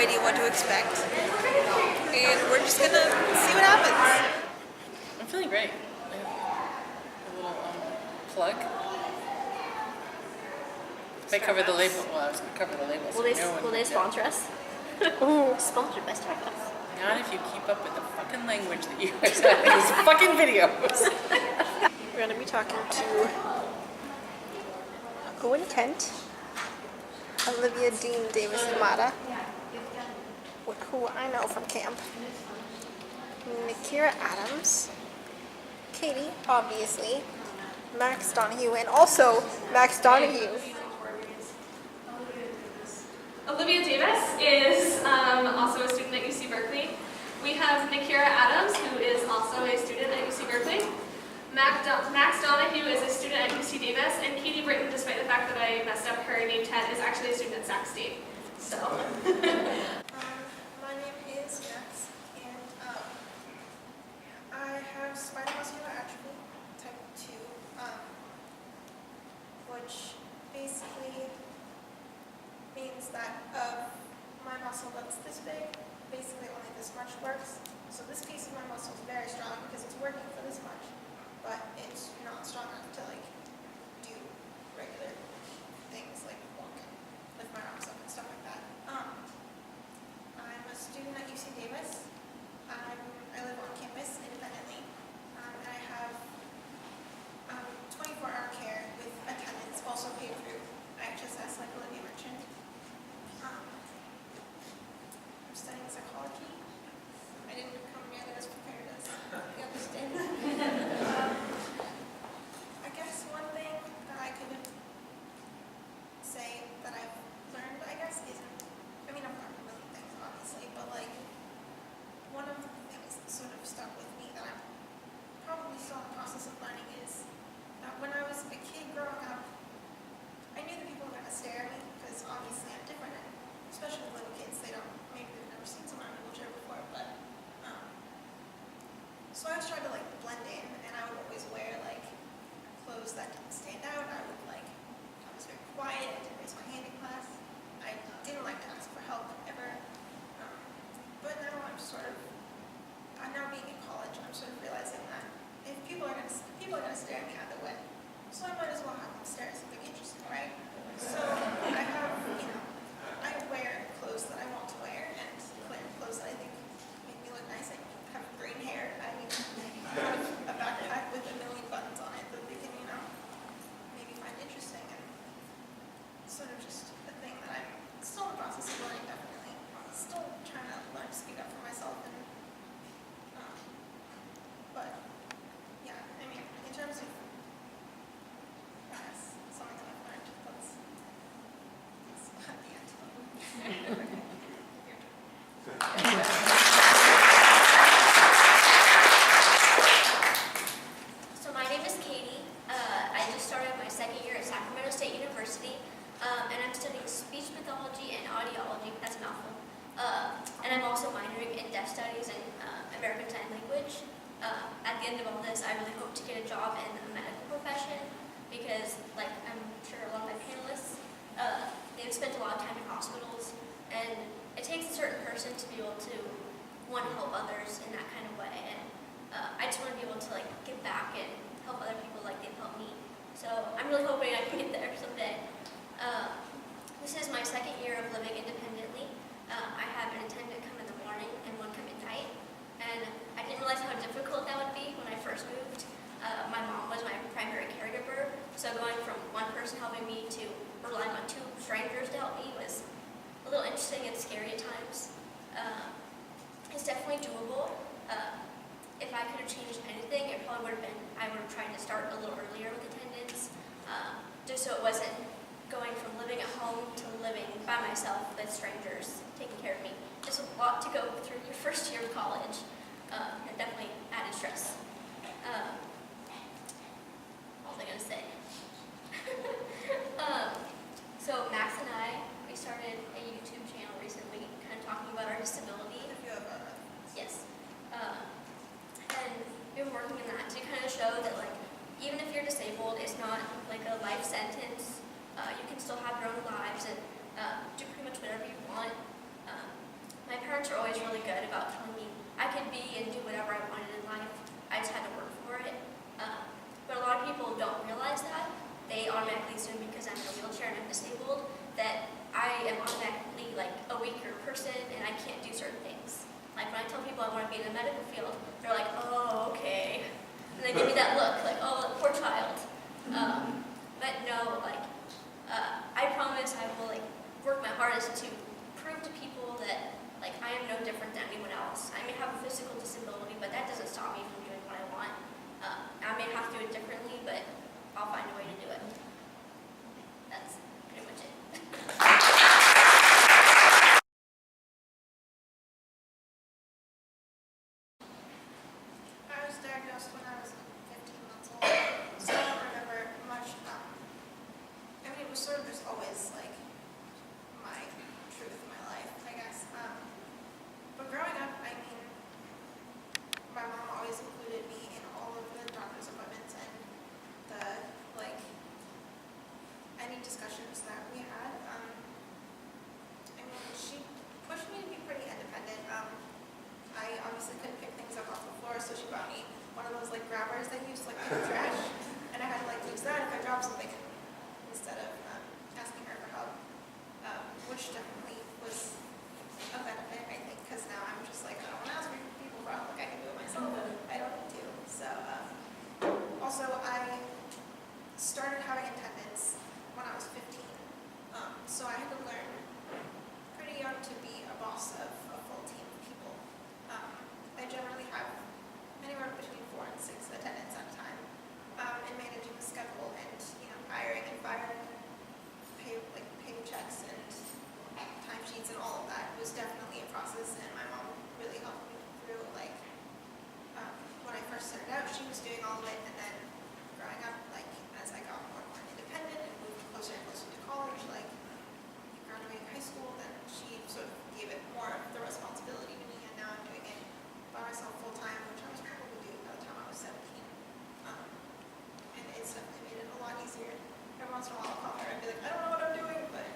idea what to expect. And we're just gonna see what happens. I'm feeling great. I have a little plug. If I cover the label, well, I was going to cover the label. So Will they sponsor us? Sponsored by Starbucks. Not if you keep up with the fucking language that you guys have in these fucking videos. We're gonna be talking to Owen Kent, Olivia Dean Davis Amata, who I know from camp, Nikira Adams, Katie, obviously, Max Donahue, and also Max Donahue. Olivia Davis is also a student at UC Berkeley. We have Nikira Adams, who is also a student at UC Berkeley. Max Donahue is a student at UC Davis, and Katie Britton, despite the fact that I messed up her name tag, is actually a student at Sac State. So. My name is Max, and I have spinal muscular atrophy type 2, which basically means that my muscle that's this big, basically only this much works. So this piece of my muscle is very strong because it's working for this much, but it's not strong enough to do regular things like walking, lift my arms up and stuff like that. I'm a student at UC Davis. I live on campus independently, and I have 24-hour care with attendance, also paid through IHSS, like Olivia mentioned. I'm studying psychology. I didn't come nearly as prepared as the others did. I guess one thing that I could say that I've learned, I guess, isn't, I've learned a million things, obviously, but one of the things that sort of stuck with me that I'm probably still in the process of learning is that when I was a kid growing up, I knew that people were going to stare at me because obviously I'm different, and especially little kids, maybe they've never seen someone in a wheelchair before, but so I was trying to blend in, and I would always wear clothes that didn't stand out. I was very quiet. I didn't raise my hand in class. I didn't like to ask for help ever. But now I'm now being in college. I'm sort of realizing that if people are gonna stare at me either way, so I might as well have them stare at something interesting, right? So I wear clothes that I want to wear, and clothes that I think make me look nice. I have green hair. I have a backpack with a million buttons on it that they can, maybe find interesting, and sort of just a thing that I'm still in the process of learning, definitely. Still trying to learn to speak up for myself, and but yeah, in terms of something that I've learned, that's at the end. So my name is Katie. I just started my second year at Sacramento State University, and I'm studying speech pathology and audiology. That's a mouthful. And I'm also minoring in deaf studies and American Sign Language. At the end of all this, I really hope to get a job in the medical profession because, I'm sure a lot of my panelists, they've spent a lot of time in hospitals, and it takes a certain person to be able to want to help others in that kind of way. And I just want to be able to give back and help other people like they've helped me. So I'm really hoping I can get there someday. This is my second year of living independently. I have an attendant come in the morning and one come at night. And I didn't realize how difficult that would be when I first moved. My mom was my primary caregiver, so going from one person helping me to relying on two strangers to help me was a little interesting and scary at times. It's definitely doable. If I could have changed anything, it probably would have been, I would have tried to start a little earlier with attendance, just so it wasn't going from living at home to living by myself with strangers taking care of me. Just a lot to go through your first year of college, and definitely added stress. What was I going to say? So Max and I, we started a YouTube channel recently, kind of talking about our disability. If you have Yes. And we've been working in that to kind of show that, even if you're disabled, it's not a life sentence. You can still have your own lives and do pretty much whatever you want. my parents were always really good about telling me I could be and do whatever I wanted in life. I just had to work for it. But a lot of people don't realize that. They automatically assume because I'm in a wheelchair and I'm disabled that I am automatically like a weaker person and I can't do certain things. Like when I tell people I want to be in the medical field, they're like, oh, okay. And they give me that look, like, oh, poor child. But no, like, I promise I will like work my hardest to prove to people that like I am no different than anyone else. I may have a physical disability, but that doesn't stop me from doing what I want. I may have to do it differently, but I'll find a way to do it. That's pretty much it. I was diagnosed when I was 15 months old, so I don't remember much. I mean, it was sort of just always like my truth in my life, I guess. But growing up, I mean, my mom always included me in all of the doctor's appointments and the like any discussions that we had. I mean, she pushed me to be pretty independent. I obviously couldn't pick things up off the floor, so she bought me one of those like grabbers that you use to like pick trash, and I had to like use that if I dropped something instead of asking her for help, which definitely was a benefit, I think, because now I'm just like, I don't want to ask people for help, like I can do it myself, but I don't need to. So also I started having attendance when I was 15, so I had to learn pretty young to be a boss of a full team of people. I generally have anywhere between 4 and 6 attendants at a time, and managing the schedule and hiring and firing, paychecks and timesheets and all of that was definitely a process, and my mom really helped me through. Like when I first started out, she was doing all of it, and then growing up, like as I got more and more independent and moved closer and closer to college, like graduating high school, then she sort of gave it more of the responsibility to me, and now I'm doing it by myself full time, which I was probably doing by the time I was 17. And it's definitely made it a lot easier. Every once in a while I'll call her and be like, I don't know what I'm doing, but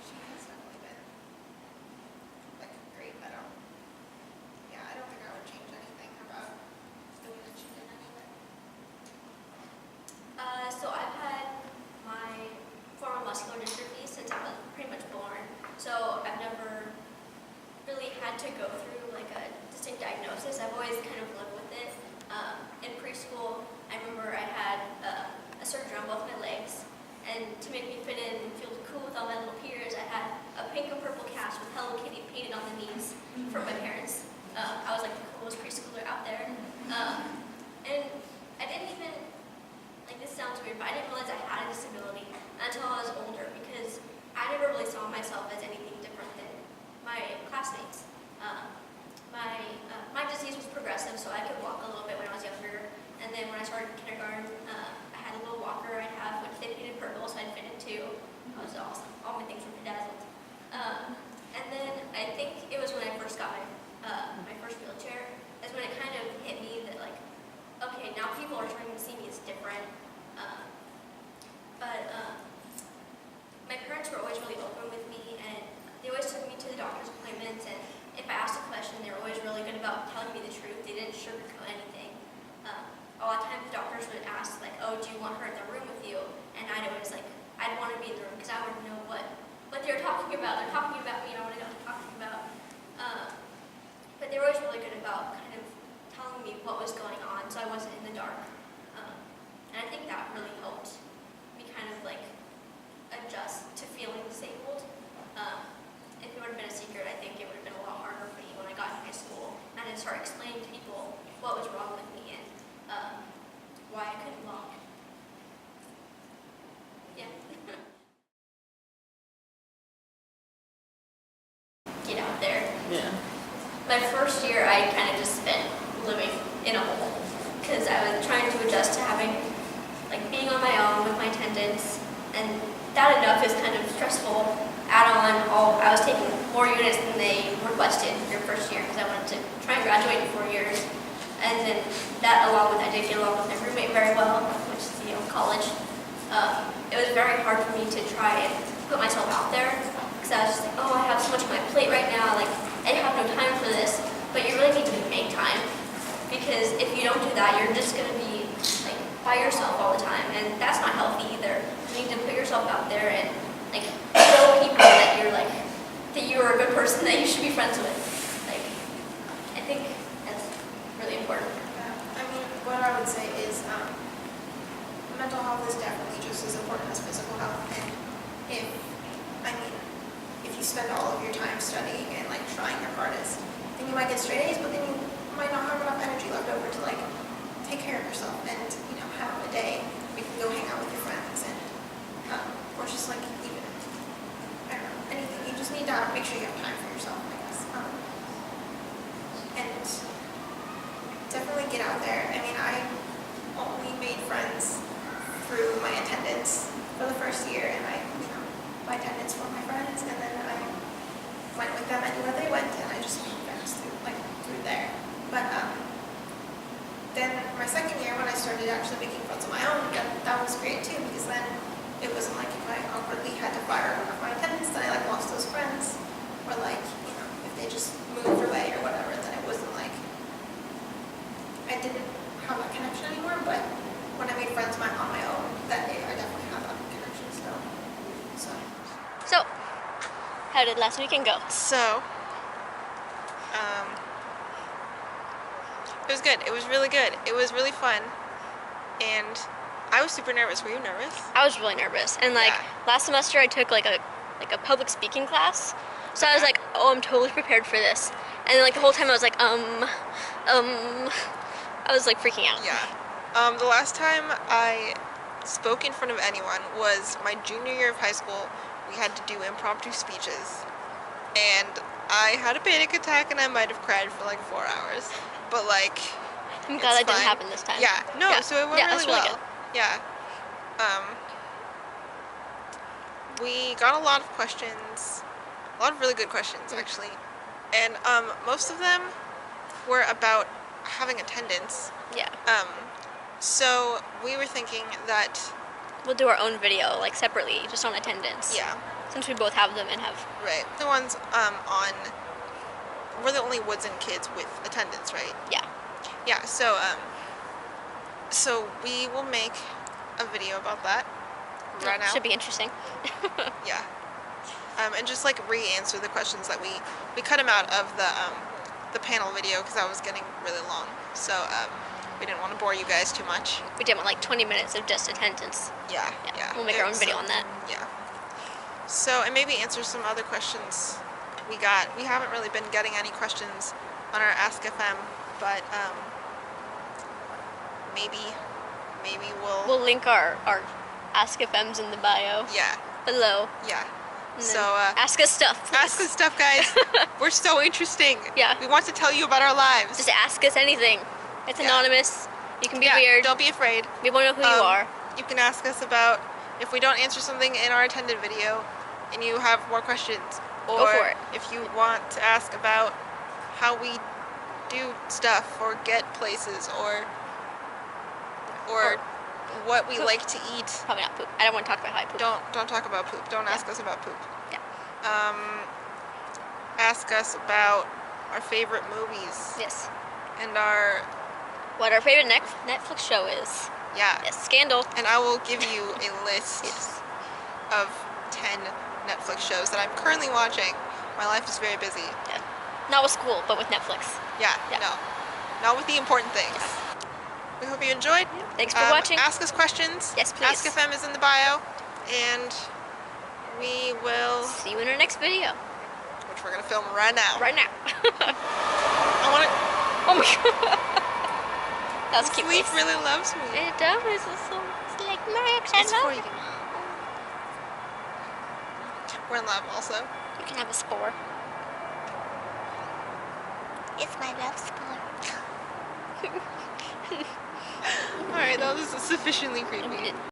she has definitely been like great. I don't think I would change anything about the way that she did any of it. So I've had my form of muscular dystrophy since I was pretty much born. So I've never really had to go through like a distinct diagnosis. I've always kind of lived with it. In preschool, I remember I had a surgery on both my legs, and to make me fit in and feel cool with all my little peers, I had a pink and purple cast with Hello Kitty painted on the knees from my parents. I was like the coolest preschooler out there. And I didn't even, like this sounds weird, but I didn't realize I had a disability until I was older, because I never really saw myself as anything different than my classmates. My disease was progressive, so I could walk a little bit when I was younger. And then when I started kindergarten, I had a little walker I'd have, which they painted purple, so I'd fit in too. That was awesome. All my things were bedazzled. And then I think it was when I first got my first wheelchair, is when it kind of hit me that like, okay, now people are starting to see me as different. My parents were always really open with me, and they always took me to the doctor's appointments, and if I asked a question, they were always really good about telling me the truth. They didn't sugarcoat anything. A lot of times the doctors would ask like, oh, do you want her in the room with you? And I'd always like, I'd want to be in the room because I would know what they're talking about. They're talking about me, and I want to know what they're talking about. But they were always really good about kind of telling me what was going on, so I wasn't in the dark. And I think that really helped me kind of like adjust to feeling disabled. If it would have been a secret, I think it would have been a lot harder for me when I got in high school, and I had to start explaining to people what was wrong with me and why I couldn't walk. Yeah. Get out there. Yeah. My first year, I kind of just spent living in a hole because I was trying to adjust to having, like, being on my own with my attendants, and that enough is kind of stressful. Add on I was taking more units than they requested your first year because I wanted to try and graduate in 4 years. And then that I did get along with my roommate very well, which is, college. It was very hard for me to try and put myself out there because because I was just like, oh, I have so much on my plate right now, like, I have no time for this. But you really need to make time, because if you don't do that, you're just going to be, like, by yourself all the time, and that's not healthy either. You need to put yourself out there and, like, show people that you're, like, that you're a good person that you should be friends with. Like, I think that's really important. Yeah. I mean, what I would say is mental health is definitely just as important as physical health. And if you spend all of your time studying and like trying your hardest, then you might get straight A's, but then you might not have enough energy left over to like take care of yourself and have a day where you can go hang out with your friends and or just like even I don't know anything. You just need to make sure you have time for yourself, I guess. And definitely get out there. I mean, I only made friends through my attendance for the first year, and my attendance were my friends, and then I went with them anywhere they went, and I just made friends through there. But then my second year, when I started actually making friends on my own, that was great too, because then it wasn't like if I awkwardly had to fire one of my attendants, then I like lost those friends, or like if they just moved away or whatever, then it wasn't like I didn't have that connection anymore. But when I made friends on my own that day, I definitely had that connection still. So, how did last weekend go? So, it was good. It was really good. It was really fun. And I was super nervous. Were you nervous? I was really nervous, and like Yeah. last semester I took like a public speaking class, so I was like, oh, I'm totally prepared for this, and then like the whole time I was like, I was like freaking out. Yeah. The last time I spoke in front of anyone was my junior year of high school. We had to do impromptu speeches, and I had a panic attack, and I might have cried for like 4 hours. But like, I'm glad that it's didn't fine. happen this time. Yeah. No. Yeah. So it went Yeah, really that's really well. good. Yeah. We got a lot of questions, a lot of really good questions actually, and most of them were about having attendance. Yeah. So we were thinking that, We'll do our own video like separately, just on attendance. yeah, Since we both have them and have. right. The ones we're the only Woodson kids with attendance, right? Yeah. Yeah. So we will make a video about that right now. Should be interesting. Yeah. And just like re-answer the questions that we cut them out of the panel video because that was getting really long. So we didn't want to bore you guys too much. We did like 20 minutes of just attendance. Yeah. Yeah. We'll make our own video on that. Yeah. So, and maybe answer some other questions we got. We haven't really been getting any questions on our Ask FM, but maybe We'll link our Ask FMs in the bio yeah. below. Yeah. And So then ask us stuff. Please. ask us stuff, guys. We're so interesting. Yeah. We want to tell you about our lives. Just ask us anything. It's Yeah. anonymous. You can be yeah, weird. Don't be afraid. We won't know who you are. You can ask us about if we don't answer something in our attended video and you have more questions. Or Go for it. if you want to ask about how we do stuff or get places or what we poop. like to eat. Probably not poop. I don't want to talk about how I poop. Don't talk about poop. Don't ask us about poop. Yeah. Ask us about our favorite movies Yes. and What our favorite Netflix show is. yeah. Yes. Scandal. And I will give you a list Yes. of 10 Netflix shows that I'm currently watching. My life is very busy. Yeah. Not with school, but with Netflix. Yeah, Yeah. no. Not with the important things. We hope you enjoyed. Thanks for watching. Ask us questions. Yes, please. Ask FM is in the bio. And we will, See you in our next video. which we're going to film right now. Right now. I want to, Oh my god. That was cute. Sleep face. really loves me. It does. It's like Max, I It's love for you. you. We're in love also. You can have a spore. It's my love spore. Alright, that was sufficiently creepy.